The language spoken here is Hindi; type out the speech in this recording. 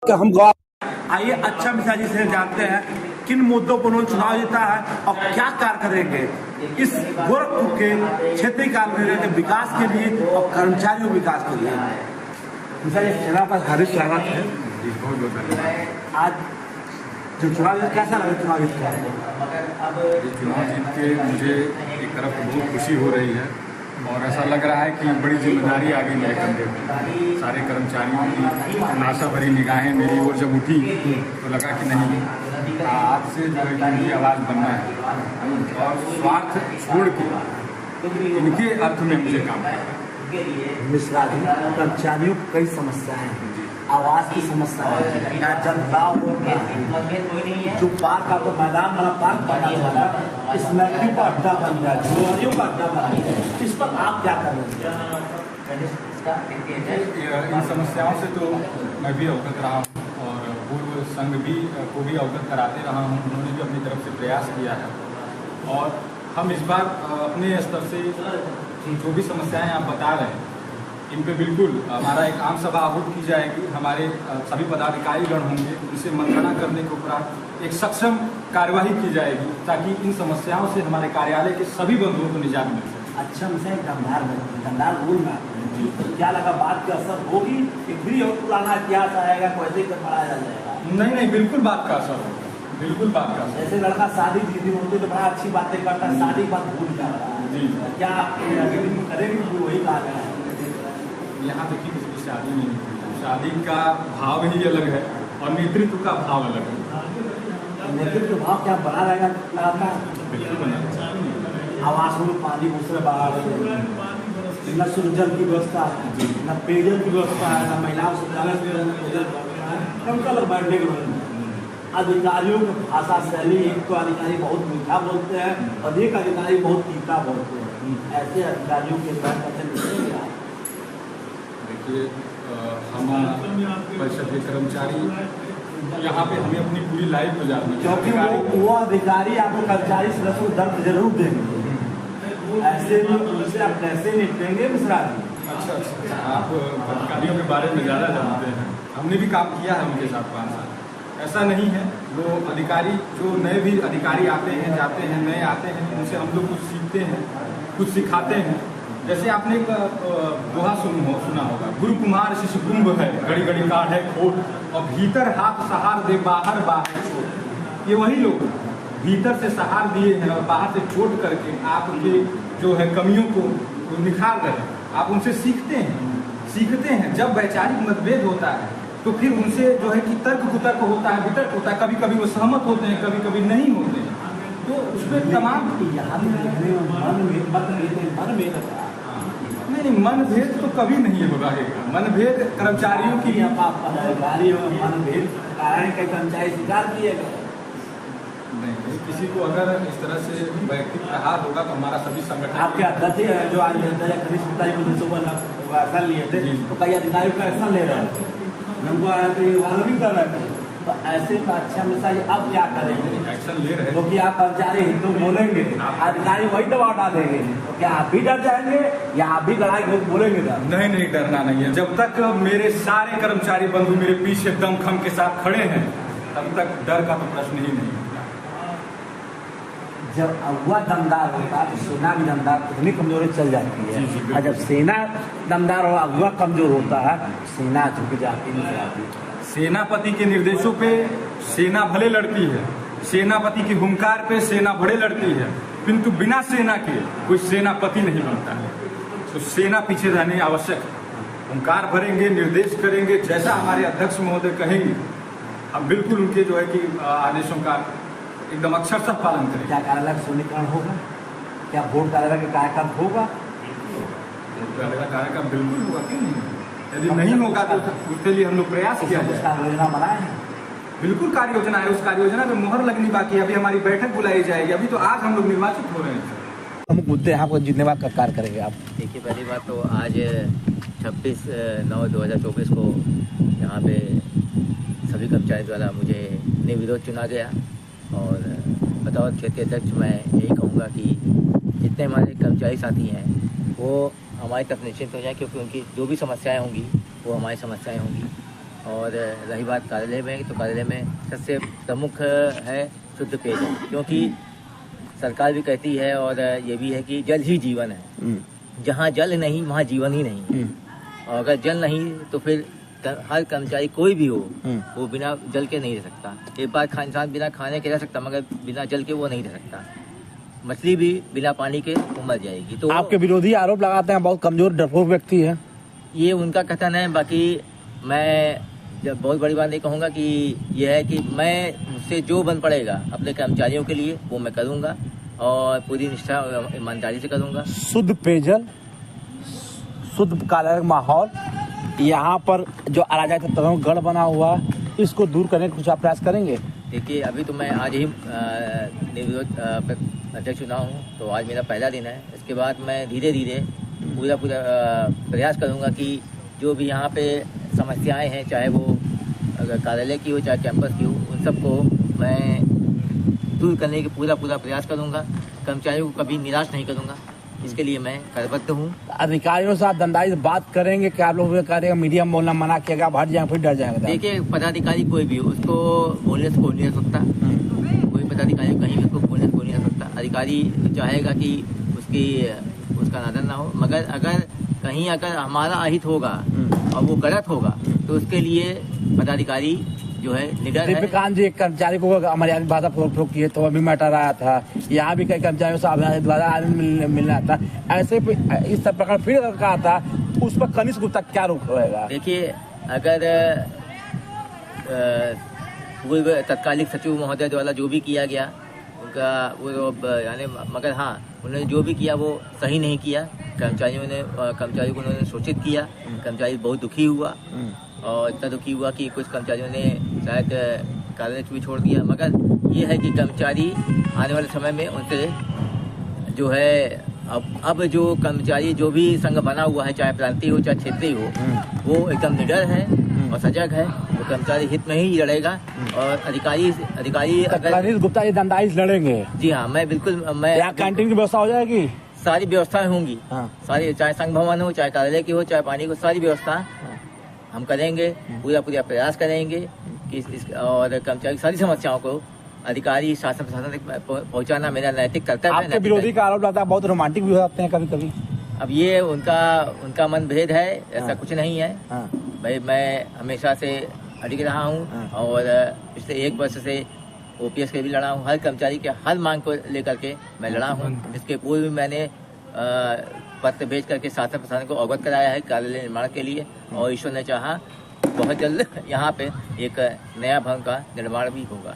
हमको आइए अच्छा मिश्रा जी से जानते हैं किन मुद्दों पर उन्होंने चुनाव जीता है और क्या कार्य करेंगे इस गोरखपुर के क्षेत्रीय कार्य के विकास के लिए और कर्मचारियों विकास के लिए। मिश्रा जी सेना पर हार्दिक स्वागत है। आज जो चुनाव कैसा लगा चुनाव जीत के? चुनाव जीत के मुझे एक तरफ बहुत खुशी हो रही है और ऐसा लग रहा है कि बड़ी जिम्मेदारी आ गई मेरे कंधे पर। सारे कर्मचारियों की नाशा भरी निगाहें मेरी ओर जब उठी तो लगा कि नहीं, आज से जो है कि इनकी आवाज़ बनना है और स्वार्थ छोड़ के इनके अर्थ में मुझे काम करना है। मिश्रा जी, कर्मचारियों की कई समस्याएं हैं, आवास की समस्या है, यहाँ जनता जो पार्क का तो मैदान वाला पार्क बना हुआ था, इस लड़की का अड्डा बन गया, जुआरियों का अड्डा बन गया, इस पर आप क्या करेंगे? इन समस्याओं से तो मैं भी अवगत रहा हूँ और पूर्व संघ भी को भी अवगत कराते रहा हूँ। उन्होंने भी अपनी तरफ से प्रयास किया है और हम इस बार अपने स्तर से जो भी समस्याएं आप बता रहे हैं इन पे बिल्कुल हमारा एक आम सभा आहूत की जाएगी। हमारे सभी पदाधिकारीगण होंगे, उनसे मंत्रणा करने के उपरांत एक सक्षम कार्यवाही की जाएगी ताकि इन समस्याओं से हमारे कार्यालय के सभी बंधुओं को निजात मिल सके। अच्छा मिश्रा, दमदार बोल में क्या लगा, बात की असर होगी कि फिर और पुराना इतिहास आएगा, कैसे कर बढ़ाया जाएगा? नहीं, बिल्कुल बात का असर होगा, बिल्कुल बात का असर। जैसे लड़का शादी दीदी होती तो बड़ा अच्छी बातें करता है, शादी बात भूल जा रहा है, क्या करेंगे वही कहा गया है। यहाँ देखिए किसी की शादी नहीं होती, शादी का भाव ही अलग है और नेतृत्व का भाव अलग है। नेतृत्व भाव क्या बना रहेगा लगातार? बिल्कुल बना। आवासों में पानी घुस बाहर, न जल की व्यवस्था, न पेयजल की व्यवस्था है, न महिलाओं से उनका लोग बैठने के अधिकारियों की भाषा शैली, एक तो अधिकारी बहुत मीठा बोलते हैं और एक अधिकारी बहुत तीखा बोलते हैं। ऐसे अधिकारियों के साथ कैसे निकलेंगे आप? देखिए, हम परिषद के कर्मचारी यहाँ पे हमें अपनी पूरी लाइफ गुजारनी, क्योंकि वो अधिकारी आपको कर्मचारी सदस्य को दर्द जरूर देंगे, ऐसे में उनसे आप कैसे निपटेंगे मिश्रा जी? अच्छा, आप अधिकारियों के बारे में ज़्यादा जानते हैं। हमने भी काम किया है उनके साथ 5 साल। ऐसा नहीं है, वो अधिकारी जो नए भी अधिकारी आते हैं जाते हैं, नए आते हैं, उनसे हम लोग कुछ सीखते हैं, कुछ सिखाते हैं। जैसे आपने एक दोहा सुना होगा, गुरु कुमार शिशु कुंभ है, घड़ी घड़ी काढ़ है खोट और भीतर हाथ सहार दे बाहर बाहर छोट। ये वही लोग भीतर से सहार दिए हैं और बाहर से चोट करके आपके जो है कमियों को निखार रहे हैं। आप उनसे सीखते हैं। जब वैचारिक मतभेद होता है तो फिर उनसे जो है कि तर्क कुतर्क होता है, वितर्क होता है, कभी कभी वो सहमत होते हैं, कभी कभी नहीं होते हैं, तो उसमें तमाम नहीं, मनभेद तो कभी नहीं होगा। मनभेद कर्मचारियों की मनभेद कारण के कर्मचारी स्वीकार किए गए नहीं, किसी को अगर इस तरह से वैयक्तिक प्रहार होगा तो हमारा सभी संगठन आपके अध्यक्ष जो आज एक्शन लिए थे तो कई अधिकारियों का एक्शन ले रहे थे, हमको भी कर रहे थे, तो ऐसे में अच्छा मिश्रा जी अब क्या करेंगे? एक्शन ले रहे हैं क्योंकि आप कर्मचारी हिंदू बोलेंगे, अधिकारी वही दबाव डालेंगे, तो क्या आप भी डर जाएंगे या आप भी लड़ाई बोलेंगे? नहीं, डरना नहीं है। जब तक मेरे सारे कर्मचारी बंधु मेरे पीछे दमखम के साथ खड़े हैं तब तक डर का तो प्रश्न ही नहीं। जब अगुआ दमदार होता है तो सेना भी दमदार, इतनी कमजोरी चल जाती है। और जब सेना दमदार और अगुआ कमजोर होता है सेना झुक जाती है। सेनापति के निर्देशों पे सेना भले लड़ती है, सेनापति के हुंकार पे सेना भले लड़ती है, किंतु बिना सेना के कोई सेनापति नहीं बनता है। तो सेना पीछे रहने आवश्यक है। हुंकार भरेंगे, निर्देश करेंगे, जैसा हमारे अध्यक्ष महोदय कहेंगे हम बिल्कुल उनके जो है कि आदेशों का एकदम अक्षरशः पालन करें। क्या कार्यालय का सोनीकरण होगा? क्या बोर्ड कार्यालय का कार्यक्रम होगा? कार्यक्रम बिल्कुल होगा, क्यों नहीं? यदि नहीं होगा तो उसके लिए हम लोग प्रयास किया जाए। कार्य योजना बनाए हैं, बिल्कुल कार्य योजना है, उस कार्य योजना में मुहर लगनी बाकी है। अभी हमारी बैठक बुलाई जाएगी, अभी तो आज हम लोग निर्वाचित हो रहे हैं। हम मुद्दे यहाँ पर जितने बार कार्य करेंगे आप? देखिए, पहली बात तो आज 26/9/2024 को यहाँ पे सभी कर्मचारी द्वारा मुझे निर्विरोध चुना गया और बतौर क्षेत्रीय अध्यक्ष मैं यही कहूँगा कि जितने हमारे कर्मचारी साथी हैं वो हमारी तरफ निश्चित हो जाए, क्योंकि उनकी जो भी समस्याएं होंगी वो हमारी समस्याएं होंगी और रही बात कार्यालय में, तो कार्यालय में सबसे प्रमुख है शुद्ध पेयजल, क्योंकि सरकार भी कहती है और ये भी है कि जल ही जीवन है। जहाँ जल नहीं वहाँ जीवन ही नहीं। और अगर जल नहीं तो फिर हर कर्मचारी कोई भी हो वो बिना जल के नहीं रह सकता। एक बार इंसान बिना खाने के रह सकता, मगर बिना जल के वो नहीं रह सकता। मछली भी बिना पानी के मर जाएगी। तो आपके विरोधी आरोप लगाते हैं बहुत कमजोर डरपोक व्यक्ति है। ये उनका कथन है। बाकी मैं जब बहुत बड़ी बात नहीं कहूँगा कि यह है कि मैं मुझसे जो बन पड़ेगा अपने कर्मचारियों के लिए वो मैं करूँगा और पूरी निष्ठा और ईमानदारी से करूँगा। शुद्ध पेयजल, शुद्ध कार्यालय माहौल, यहाँ पर जो अराजक तत्वों का गढ़ बना हुआ इसको दूर करने का कुछ आप प्रयास करेंगे? देखिए, अभी तो मैं आज ही निर्विरोध अध्यक्ष चुना हूँ, तो आज मेरा पहला दिन है। इसके बाद मैं धीरे धीरे पूरा प्रयास करूँगा कि जो भी यहाँ पे समस्याएं हैं, चाहे वो अगर कार्यालय की हो चाहे कैंपस की हो, उन सबको मैं दूर करने की पूरा प्रयास करूँगा। कर्मचारियों को कभी निराश नहीं करूँगा, इसके लिए मैं करबद्ध हूँ। अधिकारियों से आप दंडाई से बात करेंगे क्या? आप लोग करेंगे मीडिया में बोलना मना किया, आप हट जाएंगे फिर डर जाएंगे? देखिए, पदाधिकारी कोई भी हो उसको बोलने से कोई नहीं रह सकता। कोई पदाधिकारी कहीं भी उसको बोलने से कोई नहीं रह सकता। अधिकारी चाहेगा कि उसका नादर ना हो, मगर अगर कहीं अगर हमारा अहित होगा और वो गलत होगा तो उसके लिए पदाधिकारी जो है निडर है। दीपिकांत जी एक कर्मचारी को अमर्यादित भाषा प्रयोग किए तो अभी मैटर आया था। यहाँ भी कई कर्मचारियों से अमर्यादित मिलना था। ऐसे इस सब प्रकार फिर अगर कहा था उस पर कनिष्ठ गुप्ता क्या रोक रहेगा? देखिए, अगर पूर्व तत्कालिक सचिव महोदय द्वारा जो भी किया गया उनका वो यानी, मगर हाँ, उन्होंने जो भी किया वो सही नहीं किया। कर्मचारियों को उन्होंने सूचित किया। कर्मचारी बहुत दुखी हुआ और इतना दुखी हुआ कि कुछ कर्मचारियों ने शायद कार्यालय भी छोड़ दिया। मगर ये है कि कर्मचारी आने वाले समय में उनसे जो है अब जो कर्मचारी जो भी संघ बना हुआ है, चाहे प्रांतीय हो चाहे क्षेत्रीय हो, वो एकदम निडर है और सजग है। वो कर्मचारी हित में ही लड़ेगा और अधिकारी कनिष्ठ गुप्ता जी दंडाई लड़ेंगे? जी हाँ, मैं बिल्कुल। मैं यहाँ कैंटीन की व्यवस्था हो जाएगी? सारी व्यवस्थाएं होंगी। हाँ। सारी, चाहे संघ भवन हो चाहे कार्यालय की हो चाहे पानी की हो, सारी व्यवस्था हम करेंगे। पूरा प्रयास करेंगे कि और कर्मचारी की सारी समस्याओं को अधिकारी शासन प्रशासन तक पहुंचाना मेरा नैतिक कर्तव्य है। आपके विरोधी का आरोप लगता है बहुत रोमांटिक भी हो जाते हैं कभी कभी। अब ये उनका मन भेद है, ऐसा कुछ नहीं है। भाई, मैं हमेशा से अडिग रहा हूँ और पिछले 1 वर्ष से OPS के भी लड़ा हूँ। हर कर्मचारी के हर मांग को लेकर के मैं लड़ा हूँ। इसके पूर्व भी मैंने पत्र भेज करके शासन प्रशासन को अवगत कराया है कार्यालय निर्माण के लिए, और ईश्वर ने चाहा बहुत जल्द यहाँ पे एक नया भवन का निर्माण भी होगा।